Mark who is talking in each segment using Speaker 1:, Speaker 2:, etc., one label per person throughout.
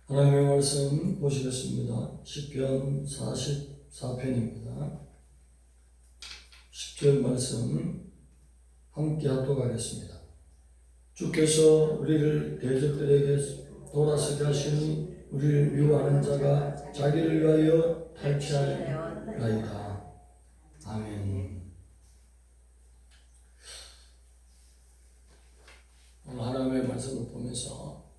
Speaker 1: 하나님의 말씀 보시겠습니다. 시편 44편입니다. 10절 말씀 함께 하도록 하겠습니다. 주께서 우리를 대적들에게 돌아서게 하시니 우리를 미워하는 자가 자기를 위하여 탈취하리이다. 아멘. 오늘 하나님의 말씀을 보면서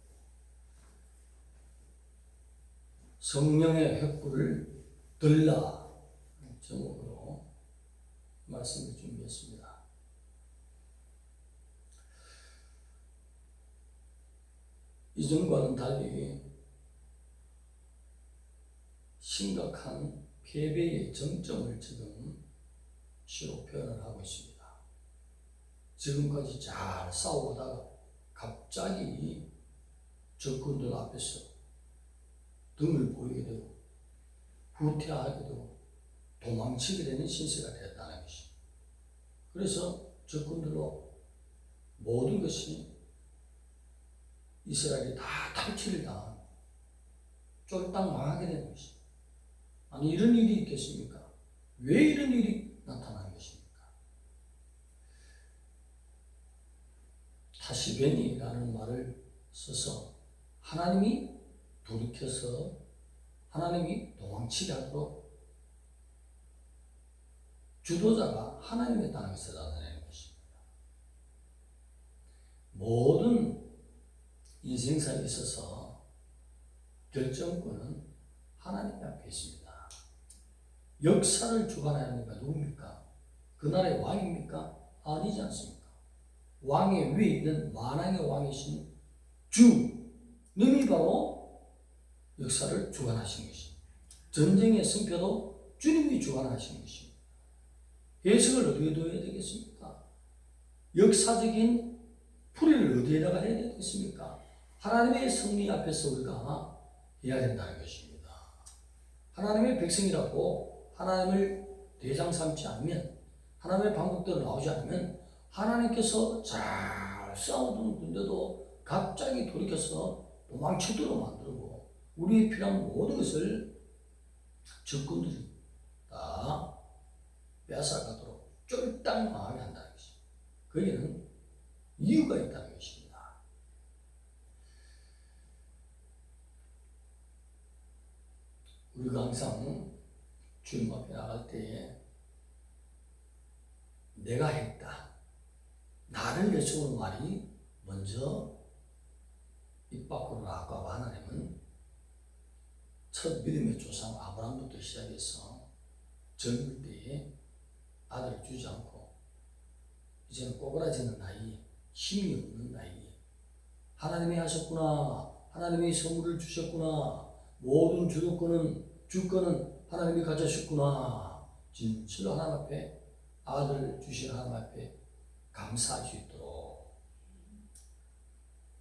Speaker 1: 성령의 횃불을 들라 제목으로 말씀을 준비했습니다. 이전과는 달리 심각한 패배의 정점을 지금 시로 표현을 하고 있습니다. 지금까지 잘 싸우다가 갑자기 적군들 앞에서 등을 보이게 되고 후퇴하게 되고 도망치게 되는 신세가 되었다는 것입니다. 그래서 적군들로 모든 것이 이스라엘이 다 탈취를 당한 쫄딱 망하게 되는 것입니다. 아니 이런 일이 있겠습니까? 왜 이런 일이 나타나는 것입니까? 타시베니라는 말을 써서 하나님이 돌이켜서 하나님이 도망치게 하도록 주도자가 하나님의 땅에서 나타내는 것입니다. 모든 인생사에 있어서 결정권은 하나님 앞에 있습니다. 역사를 주관하는 이가 누굽니까? 그 나라의 왕입니까? 아니지 않습니까? 왕의 위에 있는 만왕의 왕이신 주님이 바로 역사를 주관하신 것입니다. 전쟁의 승패도 주님이 주관하신 것입니다. 해석을 어디에 둬야 되겠습니까? 역사적인 풀이를 어디에다가 해야 되겠습니까? 하나님의 승리 앞에서 우리가 해야 된다는 것입니다. 하나님의 백성이라고 하나님을 대장 삼지 않으면, 하나님의 방법대로 나오지 않으면 하나님께서 잘 싸우던 군대도 갑자기 돌이켜서 도망치도록 만들고 우리의 필요한 모든 것을 적군들이 다 빼앗아가도록 쫄딱 망하게 한다는 것입니다. 거기에는 이유가 있다는 것입니다. 우리가 항상 주님 앞에 나갈 때에 내가 했다, 나를 내세우는 말이 먼저 입 밖으로 나가고, 하나님은 첫 믿음의 조상 아브라함부터 시작해서 젊을 때에 아들을 주지 않고 이제는 꼬그라지는 나이, 힘이 없는 나이에 하나님이 하셨구나, 하나님이 선물을 주셨구나, 모든 주권은 하나님이 가져셨구나, 진실로 하나님 앞에, 아들을 주신 하나님 앞에 감사할 수 있도록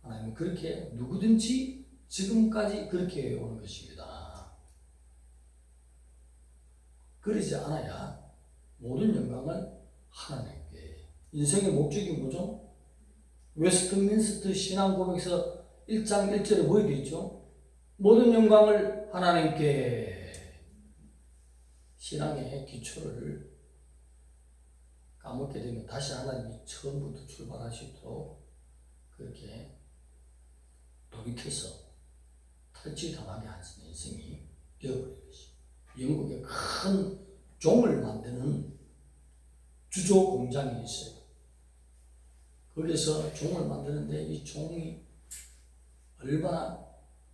Speaker 1: 하나님은 그렇게 누구든지 지금까지 그렇게 해오는 것입니다. 그러지 않아야 모든 영광은 하나님께. 인생의 목적이 뭐죠? 웨스트민스터 신앙고백서 1장 1절에 뭐에 되어 있죠? 모든 영광을 하나님께. 신앙의 기초를 까먹게 되면 다시 하나님이 처음부터 출발할 수 있도록 그렇게 돌이켜서 탈취당하게 하는 인생이 되어버린 것이. 영국에 큰 종을 만드는 주조 공장이 있어요. 거기서 종을 만드는데 이 종이 얼마나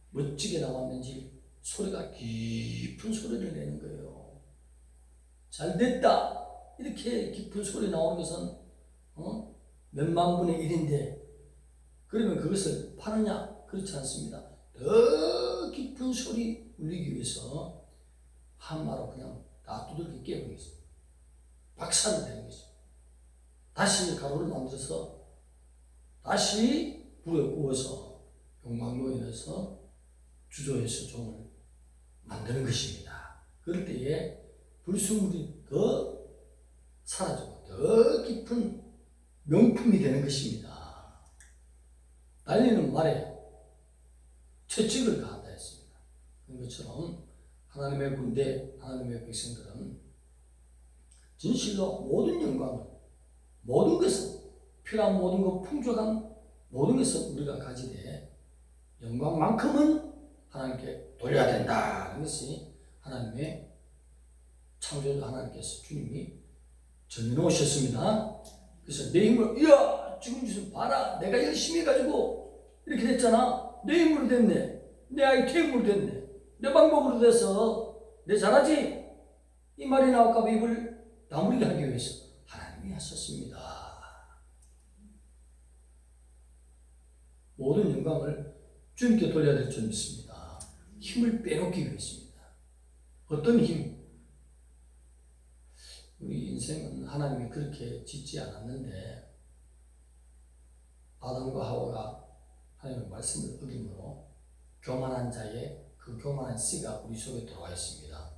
Speaker 1: 멋지게 나왔는지 소리가 깊은 소리를 내는 거예요. 잘 됐다, 이렇게 깊은 소리 나오는 것은 몇만 분의 1인데 그러면 그것을 파느냐? 그렇지 않습니다. 더 깊은 소리 울리기 위해서 한마로 그냥 다 두들겨 깨버리겠습니다. 박살을 내는 것입니다. 다시 가루를 만들어서 다시 불에 구워서 용광로에 넣어서 주조해서 종을 만드는 것입니다. 그럴 때에 불순물이 더 사라지고 더 깊은 명품이 되는 것입니다. 달리는 말에 채찍을 가한다 했습니다. 그런 것처럼 하나님의 군대, 하나님의 백성들은 진실로 모든 영광을, 모든 것을, 필요한 모든 것, 풍족한 모든 것을 우리가 가지되 영광만큼은 하나님께 돌려야 된다는 것이 하나님의 창조주 하나님께서 주님이 정해놓으셨습니다. 그래서 내 힘으로, 이야 지금 무슨 봐라 내가 열심히 해가지고 이렇게 됐잖아. 내 힘으로 됐네. 내 아이템으로 됐네. 내 방법으로 돼서 내 잘하지? 이 말이 나올까봐 입을 다물게 하기 위해서 하나님이 하셨습니다. 모든 영광을 주님께 돌려야 될 줄 믿습니다. 힘을 빼놓기 위해서입니다. 어떤 힘? 우리 인생은 하나님이 그렇게 짓지 않았는데 아담과 하와가 하나님의 말씀을 어김으로 교만한 자의 그 교만한 씨가 우리 속에 들어와 있습니다.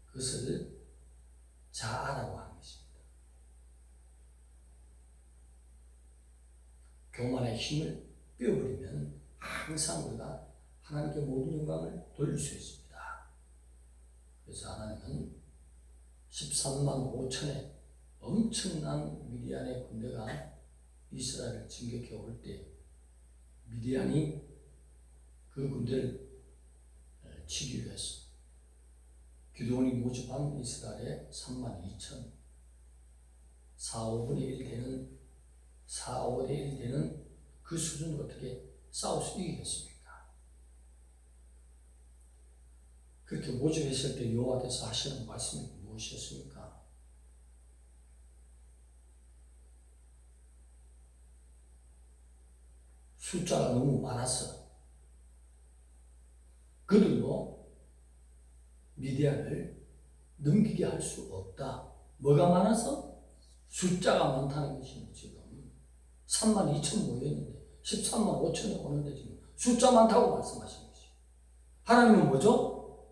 Speaker 1: 그것을 자아라고 하는 것입니다. 교만의 힘을 빼어버리면 항상 우리가 하나님께 모든 영광을 돌릴 수 있습니다. 그래서 하나님은 13만 5천의 엄청난 미디안의 군대가 이스라엘을 진격해 올 때 미디안이 그 군대를 치기 위해서 기드온이 모집한 이스라엘의 3만 2천 4, 5분의 1 되는 4, 5대 1 되는 그 수준으로 어떻게 싸울 수 있겠습니까? 그렇게 모집했을 때 여호와께서 하시는 말씀이 무엇이었습니까? 숫자가 너무 많아서 그들로 미디안을 넘기게 할 수 없다. 뭐가 많아서? 숫자가 많다는 것입니다. 지금 3만 2천 모였는데 13만 5천이 오는데 지금 숫자 많다고 말씀하신 것이죠. 하나님은 뭐죠?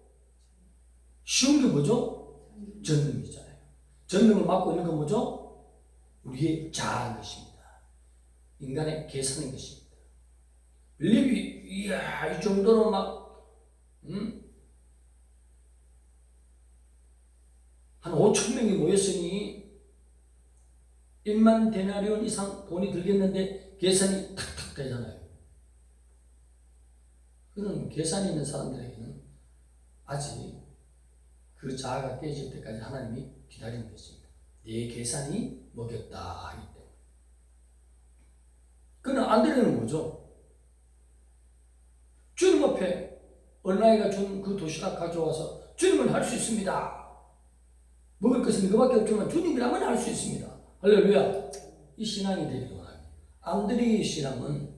Speaker 1: 쉬운 게 뭐죠? 전능이잖아요. 전능을 맡고 있는 건 뭐죠? 우리의 자아인 것입니다. 인간의 계산인 것입니다. 빌립이 이야 이 정도로 막 한 5천 명이 모였으니 1만 데나리온 이상 돈이 들겠는데 계산이 탁탁 되잖아요. 그런 계산이 있는 사람들에게는 아직 그 자아가 깨질 때까지 하나님이 기다리는 것입니다. 내 계산이 먹였다 하기 때문에. 그는 안 되는 거죠. 주님 앞에 얼마이가 준 그 도시락 가져와서 주님은 할 수 있습니다. 먹을 것은 그밖에 없지만 주님이라면 할 수 있습니다. 할렐루야. 이 신앙이 되기를 원합니다. 안드레의 신앙은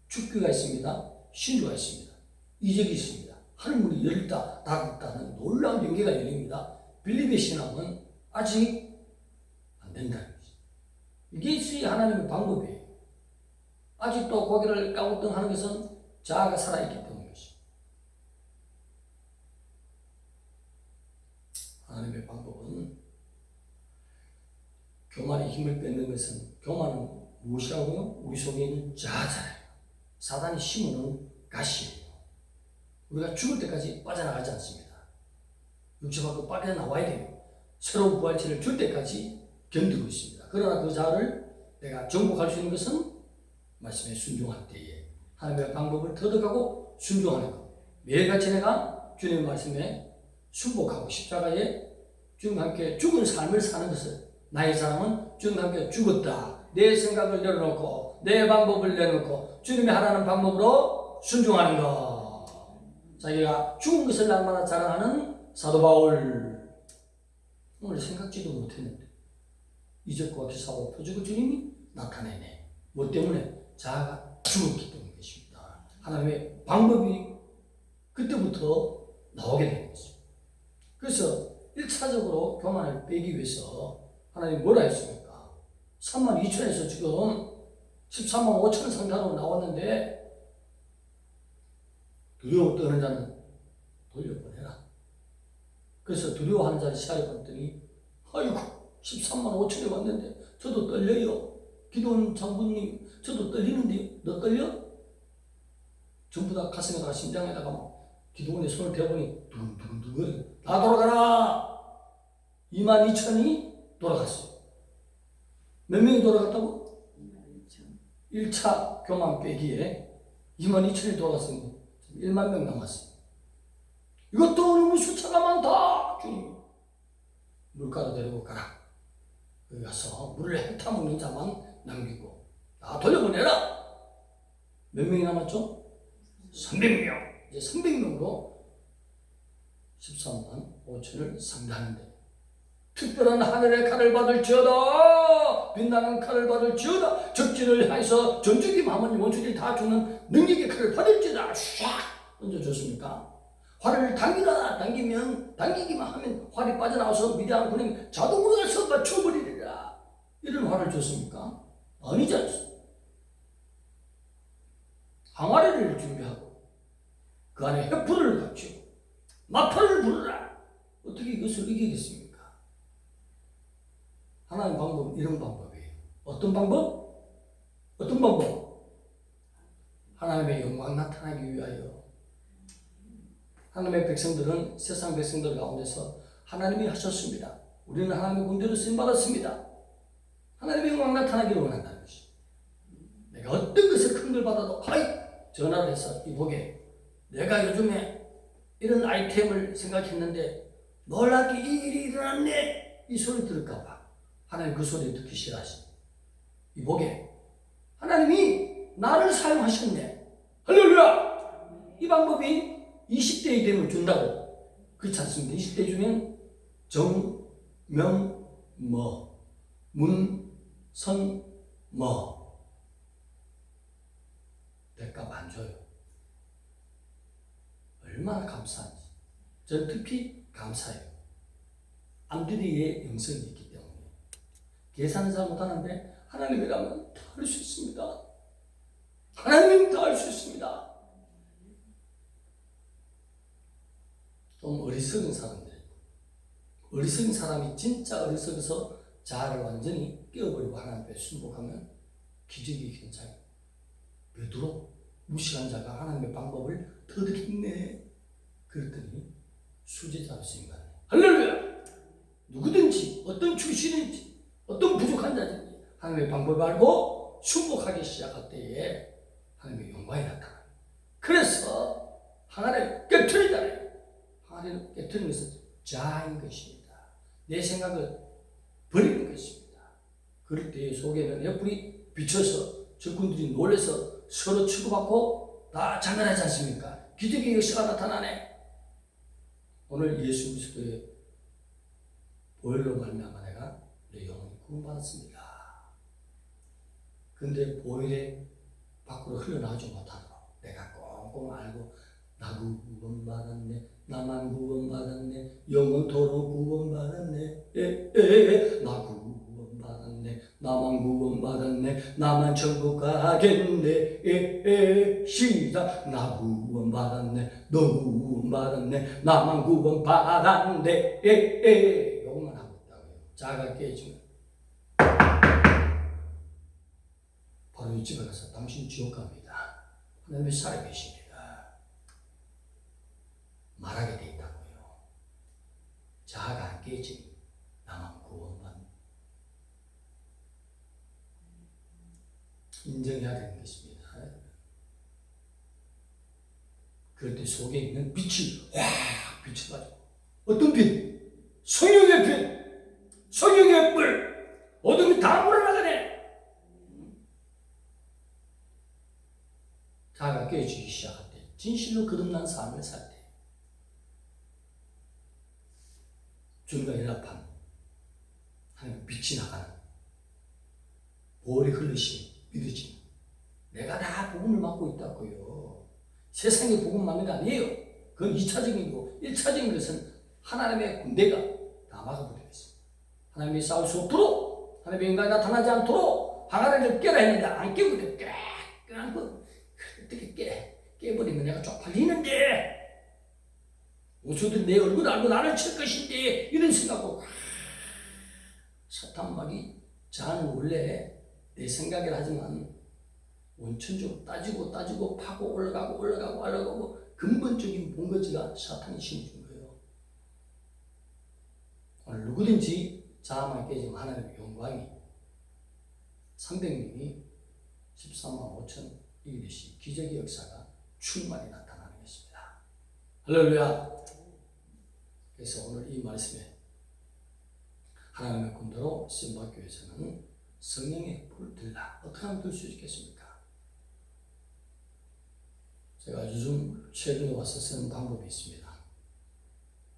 Speaker 1: 축교가 있습니다. 신주가 있습니다. 이적이 있습니다. 하늘문이 열렸다 닫았다는 놀라운 연계가 열립니다. 빌립의 신앙은 아직 안 된다는 것입니다. 이게 하나님의 방법이에요. 아직도 고개를 까우뚱하는 것은 자아가 살아있기 때문인 것입니다. 하나님의 방법은 교만의 힘을 뺏는 것은 교만은 무엇이라고요? 우리 속에 있는 자아잖아요. 사단이 심어놓은 가시예요. 우리가 죽을 때까지 빠져나가지 않습니다. 육체 밖으로 빠져나와야 돼요. 새로운 부활체를 줄 때까지 견디고 있습니다. 그러나 그 자아를 내가 정복할 수 있는 것은 말씀에 순종할 때에 하나님의 방법을 터득하고 순종하는 것. 매일같이 내가 주님의 말씀에 순복하고 십자가에 주님과 함께 죽은 삶을 사는 것을 나의 사람은 주님과 함께 죽었다. 내 생각을 내려놓고 내 방법을 내려놓고 주님이 하라는 방법으로 순종하는 것. 자기가 죽은 것을 날마다 자랑하는 사도 바울. 오늘 생각지도 못했는데 이적과 기사와 표적을 주님이 나타내네. 뭐 때문에? 자아가 죽었기 때문인 것입니다. 하나님의 방법이 그때부터 나오게 되는 것입니다. 그래서 1차적으로 교만을 빼기 위해서 하나님 뭐라 했습니까? 3만 2천에서 지금 13만 5천 상자로 나왔는데 두려워 떠는 자는 돌려보내라. 그래서 두려워하는 자를 시야해봤더니 아이고 13만 5천에 왔는데 저도 떨려요. 기도원 장군님 저도 떨리는데요. 너 떨려? 전부 다 가슴에다가 심장에다가 막 기둥에 손을 대보니 두근두근 다 돌아가라. 22,000이 돌아갔어요. 몇 명이 돌아갔다고? 1차 교만 빼기에 22,000이 돌아갔으니 1만 명 남았어요. 이것도 너무 숫자가 많다. 주님, 물가로 데리고 가라. 여기 가서 물을 핥아먹는 자만 남기고 다 돌려보내라. 몇 명이 남았죠? 300명. 이제 300명으로 13만 5천을 상대하는데, 특별한 하늘의 칼을 받을지어다. 빛나는 칼을 받을지어다. 적진을 향해서 전주기 마모니 원수들이 다 주는 능력의 칼을 받을지어다. 샥 던져줬습니까? 활을 당기기만 하면 활이 빠져나와서 미디안 군인 자동으로 가서 맞춰버리리라. 이런 활을 줬습니까? 아니지 않습니까? 항아리를 준비하고 그 안에 해풀을 갖추고 마파를 부르라. 어떻게 이것을 이기겠습니까? 하나님 방법은 이런 방법이에요. 어떤 방법? 어떤 방법? 하나님의 영광 나타나기 위하여. 하나님의 백성들은 세상 백성들 가운데서 하나님이 하셨습니다. 우리는 하나님의 군대로 쓰임받았습니다. 하나님의 영광 나타나기를 원한다는 것이죠. 내가 어떤 것을 큰 걸 받아도 전화를 해서 이보게, 내가 요즘에 이런 아이템을 생각했는데 놀랍게 이 일이 일어났네. 이 소리 들을까봐 하나님 그 소리 듣기 싫어하십니다. 이보게, 하나님이 나를 사용하셨네. 할렐루야. 이 방법이 20대이 되면 준다고. 그렇지 않습니다. 20대 주면 정, 명, 뭐, 문, 선, 뭐 대값 안 줘요. 얼마나 감사한지. 저는 특히 감사해요. 암드리의 영성이 있기 때문에. 계산은 잘 못하는데 하나님이라면 다 할 수 있습니다. 하나님은 다 할 수 있습니다. 좀 어리석은 사람들, 어리석은 사람이 진짜 어리석어서 자아를 완전히 깨어버리고 하나님 앞에 순복하면 기적이 괜찮아요. 베드로, 무식한 자가 하나님의 방법을 터득했네. 그랬더니 수제자로 쓰임받네. 할렐루야. 누구든지 어떤 출신인지 어떤 부족한 자든지 하나님의 방법을 알고 순복하기 시작할 때에 하나님의 영광이 나타나요. 그래서 항아리를 깨트리잖아요. 항아리를 깨트리는 것은 자아인 것입니다. 내 생각을 버리는 것입니다. 그럴 때 속에는 횃불이 비쳐서 적군들이 놀라서 서로 치고받고 다 장난하지 않습니까? 기적의 역사가 나타나네. 오늘 예수 그리스도의 보혈로 말미암아 내가 내 영혼이 구원받았습니다. 근데 보혈에 밖으로 흘러나오지 못하도록 내가 꽁꽁 알고 나도 구원받았네, 나만 구원받았네, 영원토록 구원받았네, 나 구원받았네, 나만 구원받았네, 나만 천국 가겠네, 시작. 나 구원받았네, 너 구원받았네, 나만 구원받았네, 요것만 하고 있다고요. 자아가 깨지면 바로 이 집에 가서 당신 지옥 갑니다. 하나님이 살아계십니다. 말하게 돼 있다고요. 자아가 안 깨지니 나만 구원받는, 인정해야 되는 것입니다. 그럴 때 속에 있는 빛이 확 비춰가지고, 어떤 빛? 성령의 빛, 성령의 뿔, 어둠이 다 몰아나가네. 자아가 깨지기 시작할 때, 진실로 거듭난 삶을 살 때, 주님과 연합한 하나님의 빛이 나가는, 보혈이 흘리시 믿으시는, 내가 다 복음을 맡고 있다고요. 세상의 복음 맡는 게 아니에요. 그건 2차적이고 1차적인 것은 하나님의 군대가 다 막아버리고 있습니다. 하나님이 싸울 수 없도록, 하나님의 영광이 나타나지 않도록 항아리를 깨라 했는데 안 깨고 깨고 어떻게 깨버리면 내가 쪽팔리는데, 원수들이 내 얼굴 알고 나를 칠 것인데, 이런 생각하고 사탄 말이 자는 원래 내 생각이라 하지만 원천적으로 따지고 파고 올라가고 근본적인 본거지가 사탄이 심어준 거예요. 오늘 누구든지 자아만 깨지면 하나님의 영광이 300명이 13만 5천 이기듯이 기적의 역사가 충만히 나타나는 것입니다. 할렐루야. 그래서 오늘 이 말씀에 하나님의 군대로 신박교회에서는 성령의 불을 들라. 어떻게 하면 들 수 있겠습니까? 제가 요즘 최근에 와서 쓰는 방법이 있습니다.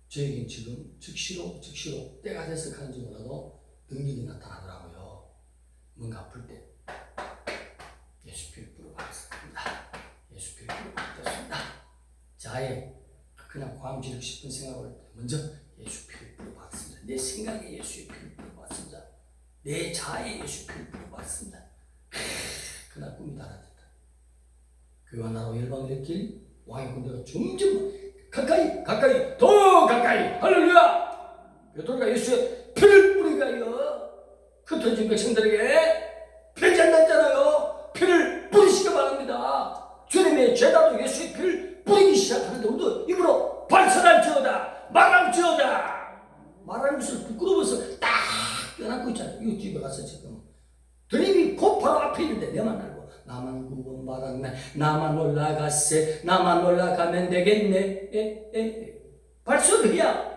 Speaker 1: 저에겐 지금 즉시로 때가 돼서 하는지 몰라도 능력이 나타나더라고요. 뭔가 아플 때 예수 피를 뿌려봤습니다. 예수 피를 뿌려봤습니다. 자에 그냥 광지르고 싶은 생각을 먼저 예수 피를 뿌려봤습니다. 내 생각에 예수의 피를 뿌려봤습니다. 내 자에 예수 피를 뿌려봤습니다. 그날 꿈이 달아졌다. 교회와 나라와 열방의 길 왕의 군대가 점점 가까이 더 가까이 할렐루야. 베드로가 예수의 피를 뿌리게 하여 흩어진 백성들에게 편지한다잖아요. 피를 뿌리시기 바랍니다. 주님의 제자도 예수의 피를 뿌리기 시작하는데 우리도 입으로 발설할지어다 말할지어다. 말하는 것을 부끄러워서 딱 껴안고 있잖아요. 이거 집에 가서 지금 드림이 곧 바로 앞에 있는데 내만 알고 나만 구원받았네, 나만 올라갔세, 나만 올라가면 되겠네. 발설이야.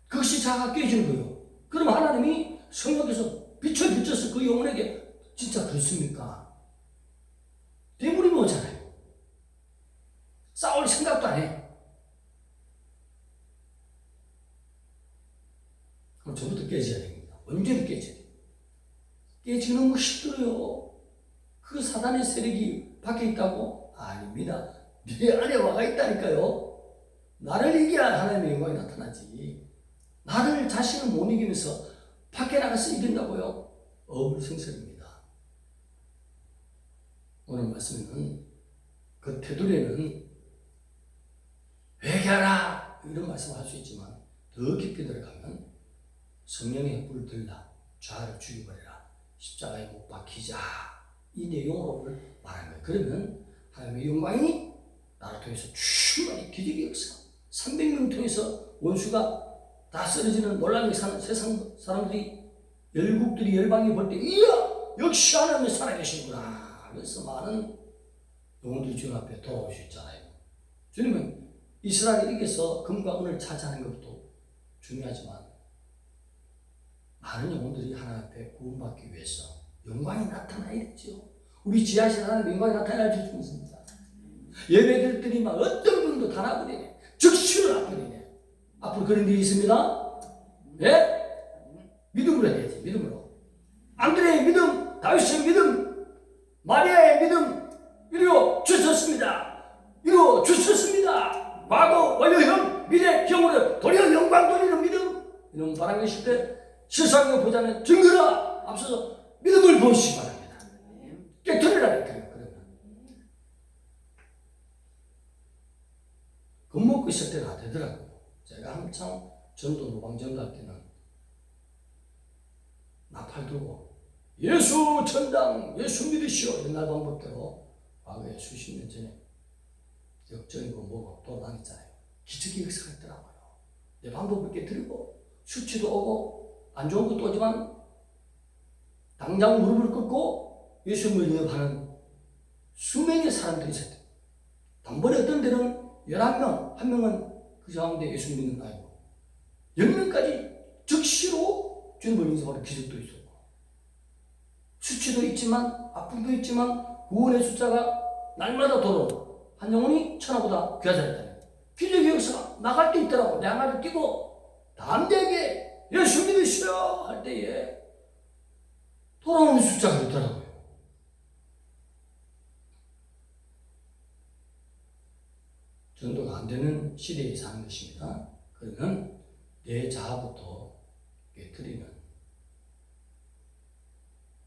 Speaker 1: 그것이 자아가 깨지는 거예요. 그럼 하나님이 성령께서 비춰서 그 영혼에게 진짜 그렇습니까? 대물이 오잖아요. 싸울 생각도 안 해. 그럼 저부터 깨져야 됩니다. 언제든 깨져야 돼요. 깨지는 너무 힘들어요. 그 사단의 세력이 밖에 있다고? 아닙니다. 네 안에 와가 있다니까요. 나를 이겨야 하나님의 영광이 나타나지. 나를 자신을 못 이기면서 밖에 나가서 이긴다고요? 어불성설입니다. 오늘 말씀에는 그 테두리에는 회개하라 이런 말씀을 할 수 있지만 더 깊이 들어가면 성령의 불을 들라, 좌를 죽여버려라, 십자가에 못 박히자, 이 내용으로 말하는 거예요. 그러면 하나님의 영광이 나를 통해서 충만히 기적의 역사, 300명 통해서 원수가 다 쓰러지는 놀라게 사는 세상 사람들이, 열국들이 열방이 볼 때 이야 역시 하나님이 살아계시구나. 그래서 많은 영혼들이 주님 앞에 돌아올 수 있잖아요. 주님은 이스라엘을 이겨서 금과 은을 차지하는 것도 중요하지만 많은 영혼들이 하나님 앞에 구원받기 위해서 영광이 나타나야 되죠. 우리 지하실 하나님의 영광이 나타나야 되겠습니다. 예배될 때니 막 어떤 분도 다 나버리네. 즉시로 나버리네. 앞으로 그런 일이 있습니다. 예? 믿음으로 해야지. 믿음으로. 안드레의 믿음, 다윗의 믿음, 마리아의 믿음 이루어 주셨습니다. 이루어 주셨습니다. 과거 완료형, 미래 형으로 도리어 영광 돌리는 믿음. 이런 바람 계실 때 세상에 보자는 증거라 앞서서 믿음을 보시기 바랍니다. 깨트리라니까요. 그러면 겁먹고 있을 때가 되더라고요. 제가 한창 전도 노방전 갈 때는 나팔 들고 예수 천당, 예수 믿으시오 옛날 방법대로 과거에 수십 년 전에 역전이고 뭐고 돌아다녔잖아요. 기적의 역사가 있더라고요. 내 방법을 깨뜨리고 수치도 오고 안 좋은 것도 오지만 당장 무릎을 꿇고 예수님을 영접하는 수명의 사람들이 있었대요. 단번에 어떤 데는 11명, 한 명은 그 가운데 예수 믿는 거 아니고 10명까지 즉시로 주님을 영접하는 기적도 있었고, 수치도 있지만 아픔도 있지만 구원의 숫자가 날마다 돌아오고 한 영혼이 천하보다 귀하자였다는 기적의 역사가 나갈 때 있더라고. 내 항아리를 끼고 담대하게 예수 믿으시오 할 때에 돌아오는 숫자가 있더라고요. 전도가 안 되는 시대에 사는 것입니다. 그러면 내 자아부터 깨트리는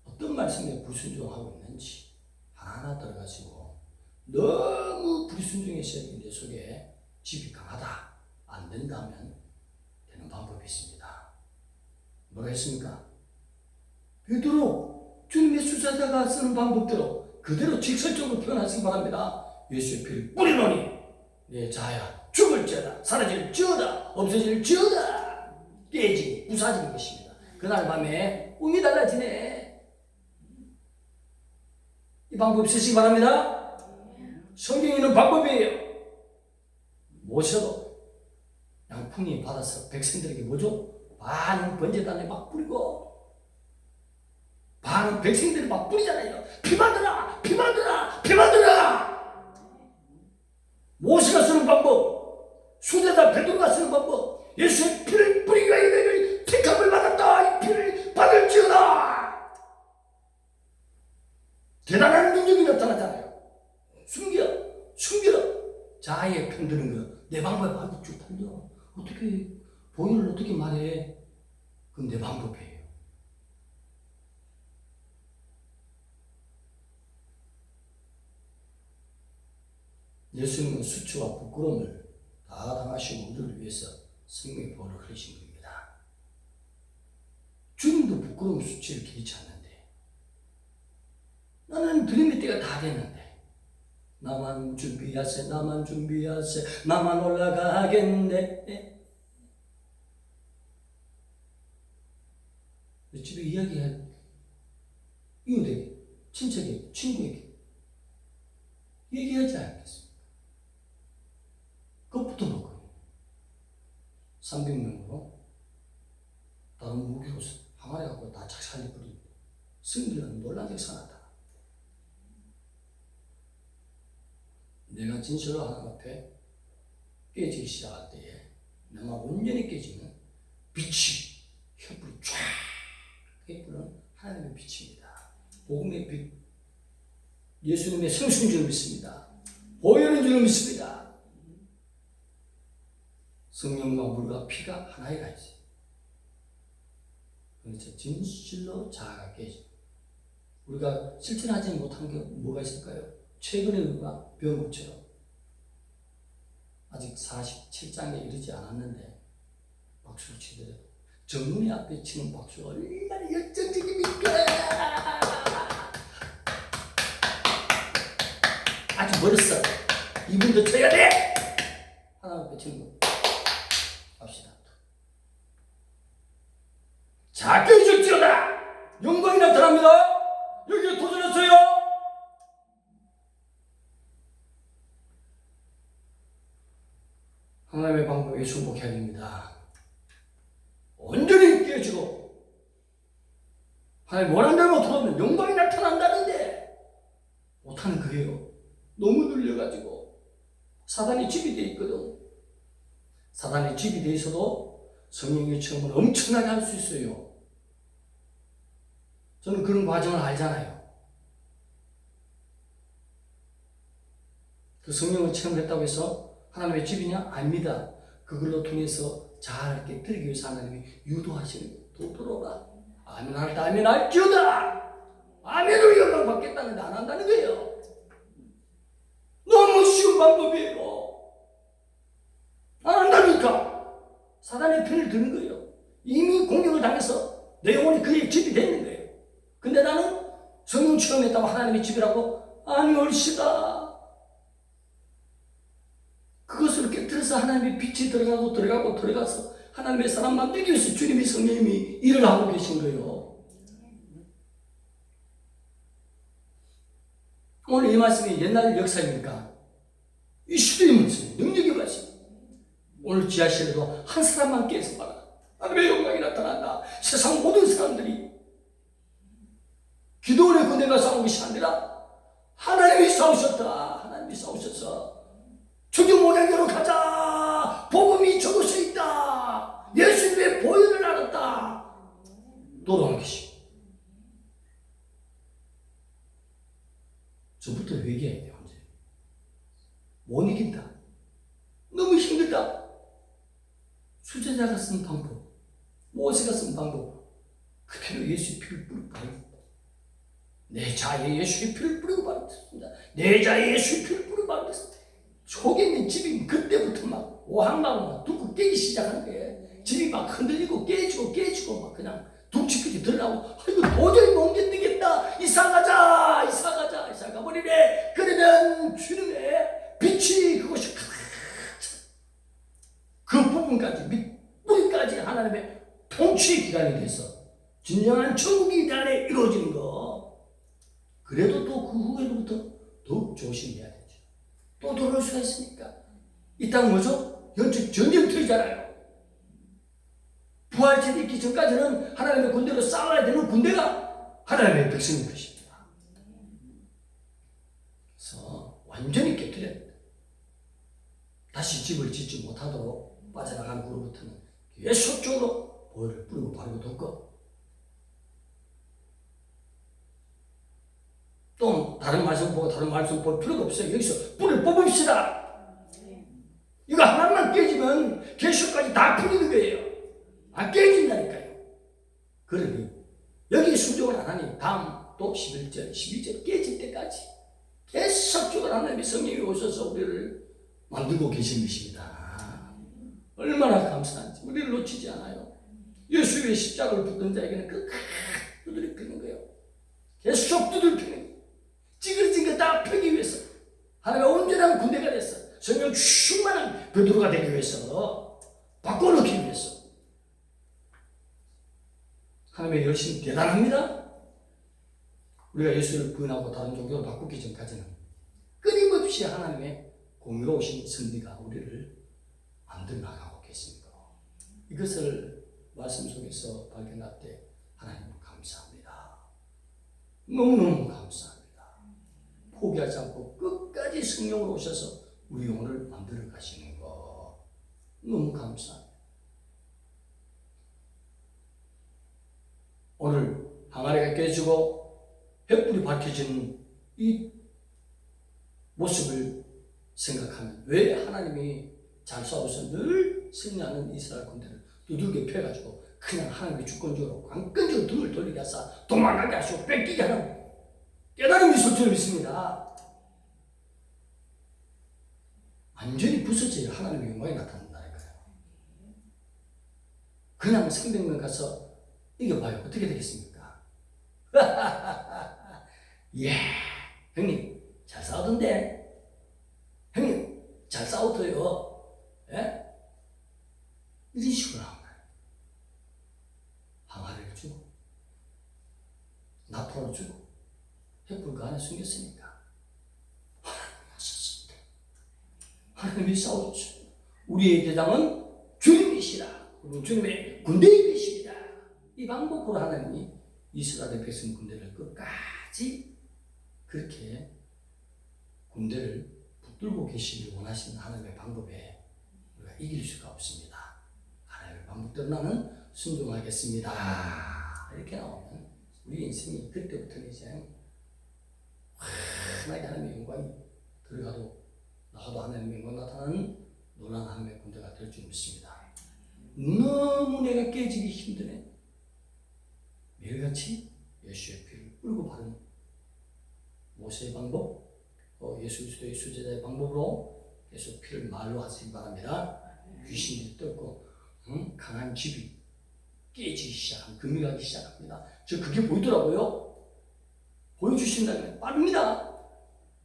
Speaker 1: 어떤 말씀에 불순종하고 있는지 하나하나 들어가시고, 너무 불순종해서 내 속에 집이 강하다, 안 된다면 되는 방법이 있습니다. 뭐라 했습니까? 베드로 주님의 수제자가 쓰는 방법대로 그대로 직설적으로 표현하시기 바랍니다. 예수의 피를 뿌리노니 내 자야 죽을지어다 사라질지어다 없어질지어다. 깨지 부사지는 것입니다. 그날 밤에 꿈이 달라지네. 이 방법 쓰시기 바랍니다. 성경에 있는 방법이에요. 모셔도 양풍이 받아서 백성들에게 뭐죠? 반은 번제단에 막 뿌리고 반은 백성들이 막 뿌리잖아요. 피 받으라! 피 받으라! 피 받으라! 모세가 쓰는 방법, 수제자 베드로가 쓰는 방법, 예수의 피를 뿌리기 위하여 너희들이 택함을 받았다. 이 피를 받을지어다. 대단한 능력이 나타나잖아요. 숨겨 자아에 편드는 거. 내 방법에 아주 쭉 달려. 어떻게 보혈을 어떻게 말해? 그건 내 방법이에요. 예수님은 수치와 부끄러움을 다 당하시고 우리를 위해서 생명의 보혈을 흘리신 겁니다. 주님도 부끄러움 수치를 기리지 않는데 나는 드림의 때가 다 됐는데 나만 준비하세 나만 올라가겠네. 집에 이야기할 이웃에게 친척에게 친구에게 얘기하지 않겠습니까? 그것부터 놓고 300명으로 다른 무기로 항아리 갖고 다 착살이 뿌린 승리는 놀란 역사 나타나. 내가 진실로 하나님 앞에 깨지기 시작할 때에 내가 온전히 깨지면 빛이 횃불이 쫙 횃불은 하나님의 빛입니다. 복음의 빛, 예수님의 생수인 줄 믿습니다. 보혈인 줄 믿습니다. 성령과 물과 피가 하나에 가 있어요. 그래서 진실로 자아가 깨져. 우리가 실천하지 못한 게 뭐가 있을까요? 최근에 우리가 배운 것처럼 아직 47장에 이르지 않았는데 박수를 치더라도 정문이 앞에 치는 박수가 얼마나 열정적입니까? 아직 멀었어. 이분도 쳐야 돼. 하나님 앞에 치는 거 합시다. 자, 깨우실지어다. 영광이 나타납니다. 여기에 도전했어요. 하나님의 방법에 순복해야 됩니다. 온전히 깨지고 하나님 원한대로 들어오면 영광이 나타난다는데 못하는 거예요. 너무 눌려가지고 사단이 집이 돼 있거든. 사단이 집이 돼 있어도 성령의 체험을 엄청나게 할 수 있어요. 저는 그런 과정을 알잖아요. 그 성령을 체험했다고 해서 하나님의 집이냐? 아닙니다. 그걸로 통해서 자아를 깨뜨리기 위해서 하나님이 유도하시는 거예요. 또 들어오라. 아멘 할 때 아멘 할지어다. 아멘으로 영광 받겠다는데 안 한다는 거예요. 너무 쉬운 방법이에요. 안 한다니까. 사단의 편을 드는 거예요. 이미 공격을 당해서 내 영혼이 그의 집이 되는 거예요. 근데 나는 성령 체험했다고 하나님의 집이라고? 아니 옳시다. 그것을 깨뜨려서 하나님의 빛이 들어가서 하나님의 사람 만들기 위해서 주님이 성령님이 일을 하고 계신 거예요. 오늘 이 말씀이 옛날 역사입니까? 이 시대의 말씀, 능력의 말씀. 오늘 지하실에도 한 사람만 깨서 봐라. 하나님의 영광이 나타난다. 세상 모든 사람들이 기도원의 군대가 싸운 것이 아니라 하나님이 싸우셨다. 하나님이 싸우셔서 주님 모양으로 가자. 복음이 저곳에 있다. 예수님의 보혈을 알았다. 돌아온 것이. 저부터 회개해야 돼요. 못 이긴다. 너무 힘들다. 수제자가 쓴 방법, 모세가 쓴 방법, 그대로 예수의 피를 뿌리고 바르겠다. 내 자에 예수의 피를 뿌리고 바르겠습니다. 내 자에 예수의 피를 뿌리고 바르겠습니다. 속에 있는 집이 그때부터 막 오한마음 막 뚫고 깨기 시작하는 거예요. 집이 막 흔들리고 깨지고 막 그냥 둑치까지 드러나고 아이고 도저히 못 견디겠다. 이사 가자. 이사 가버리네. 그러면 주님의 빛이 그곳이 가득 그 부분까지 밑뿌리까지 하나님의 통치의 기간이 돼서 진정한 천국이 이 안에 이루어지는 거. 그래도 또 그 후에로부터 더욱 조심해야 되죠. 또 돌아올 수가 있습니까? 이 땅은 뭐죠? 영적 전쟁터이잖아요. 부활절이 있기 전까지는 하나님의 군대로 싸워야 되는 군대가 하나님의 백성인 것입니다. 그래서 완전히 깨뜨려야 됩니다. 다시 집을 짓지 못하도록 빠져나간 후로부터는 계속적으로 보혈을 뿌리고 바르고 덮고, 또 다른 말씀 보고 다른 말씀 볼 필요가 없어요. 여기서 불을 뽑읍시다. 이거 하나만 깨지면 계속까지 다 풀리는 거예요. 안 깨진다니까요. 그러니 여기 순종을 안 하니 다음 또 11절 깨질 때까지 계속적으로 하나님의 성령이 오셔서 우리를 만들고 계신 것입니다. 얼마나 감사한지. 우리를 놓치지 않아요. 예수의 십자가를 붙든 자에게는 끝까지 두드려 펴는 거예요. 계속 두드려 펴는 거예요. 찌그러진 거 다 펴기 위해서 하나님의 온전한 군대가 됐어. 성령 충만한 베드로가 되기 위해서, 바꿔놓기 위해서. 하나님의 열심이 대단합니다. 우리가 예수를 부인하고 다른 종교로 바꾸기 전까지는 끊임없이 하나님의 공의로우신 선비가 우리를 만들어 나가고 계십니다. 이것을 말씀 속에서 발견할 때 하나님 감사합니다. 너무너무 감사합니다. 포기하지 않고 끝까지 성령으로 오셔서 우리 영혼을 만들어 가시는 거 너무 감사합니다. 오늘 항아리가 깨지고 횃불이 밝혀지는 이 모습을 생각하면 왜 하나님이 잘 싸워서 늘 승리하는 이스라엘 군대를 두들겨 펴가지고 그냥 하나님의 주권적으로 관건적으로 등을 돌리게 하사 도망가게 하시고 뺏기게 하는 깨달음이 있을 줄 믿습니다. 완전히 부서져야 하나님의 영광이 나타난다니까요. 그냥 성백면 가서 이겨봐요. 어떻게 되겠습니까? 예, 형님 잘 싸우던데. 형님 잘 싸우더요. 예? 이런 식으로 하면 항아리를 주고 나팔을 주고 횃불 그 안에 숨겼으니까 하나님이 하셨습니다. 하나님이 싸우죠. 우리의 대장은 주님이시라. 우리는 주님의 군대인 것입니다. 이 방법으로 하나님이 이스라엘 백성 군대를 끝까지 그렇게 군대를 붙들고 계시길 원하시는 하나님의 방법에 우리가 이길 수가 없습니다. 하나님의 방법대로 나는 순종하겠습니다. 이렇게 나오면 우리 인생이 그때부터는 이제 하나님의 하나님의 영광이 들어가도 나가도 하나님의 영광 나타나는 놀라운 하나님의 군대가 될 줄 믿습니다. 너무 내가 깨지기 힘드네. 매일같이 예수의 피를 뿌리고 바른 모세의 방법, 예수 그리스도의 수제자의 방법으로 계속 피를 말로 하시기 바랍니다. 귀신이 떴고 강한 집이 깨지기 시작합니다. 금이 가기 시작합니다. 저 그게 보이더라고요. 보여주신다면 빠릅니다.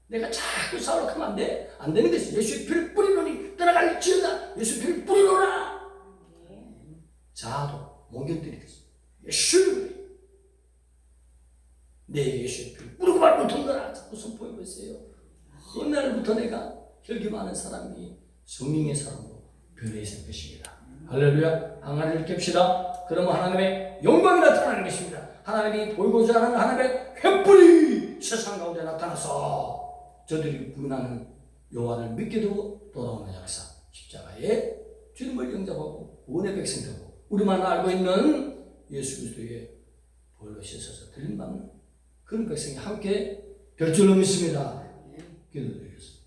Speaker 1: 내가 자꾸 싸우려고 하면 안 돼. 안 되는 것이 예수의 피를 뿌리노니 떠나갈지어다. 예수의 피를 뿌리노라. 자도 못 견디겠어. 예수 내 예수의 피를 뿌리고 말고 던져라. 자꾸 선포하고 있어요. 어느 날부터 내가 혈기 많은 사람이 성령의 사람으로 변해있을 것입니다. 할렐루야. 항아리를 깹시다. 그러면 하나님의 영광이 나타나는 것입니다. 하나님이 보이고자 하는 하나님의 횃불이 세상 가운데 나타나서 저들이 부인하는 여호와를 믿게 되고 돌아오는 역사, 십자가에 주님을 영접하고 구원의 백성 되고 우리만 알고 있는 예수 그리스도의 보혈로 씻어서 들림받는 그런 백성이 함께 될 줄로 믿습니다. 기도드리겠습니다.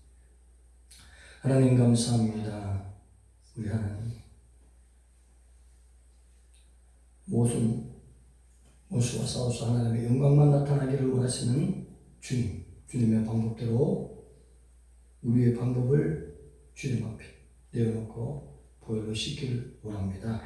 Speaker 1: 하나님 감사합니다. 우리 하나님 모수와 싸워서 하나님의 영광만 나타나기를 원하시는 주님, 주님의 방법대로 우리의 방법을 주님 앞에 내어놓고 보혈로 씻기를 원합니다.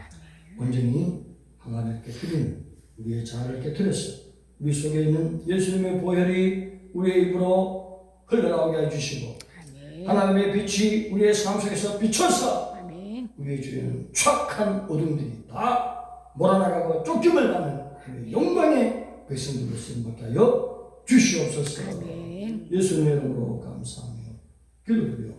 Speaker 1: 온전히 항아리를 깨뜨리는 우리의 자아를 깨뜨려서 우리 속에 있는 예수님의 보혈이 우리의 입으로 흘러나오게 해주시고
Speaker 2: 아멘.
Speaker 1: 하나님의 빛이 우리의 삶 속에서 비춰서
Speaker 2: 아멘.
Speaker 1: 우리의 주위에는 착한 어둠들이 다 몰아나가고 쫓김을 받는 하나님의 영광의 백성들로 쓰임받게 하여 주시옵소서.
Speaker 2: 아멘.
Speaker 1: 예수님의 이름으로 감사하며 기도드려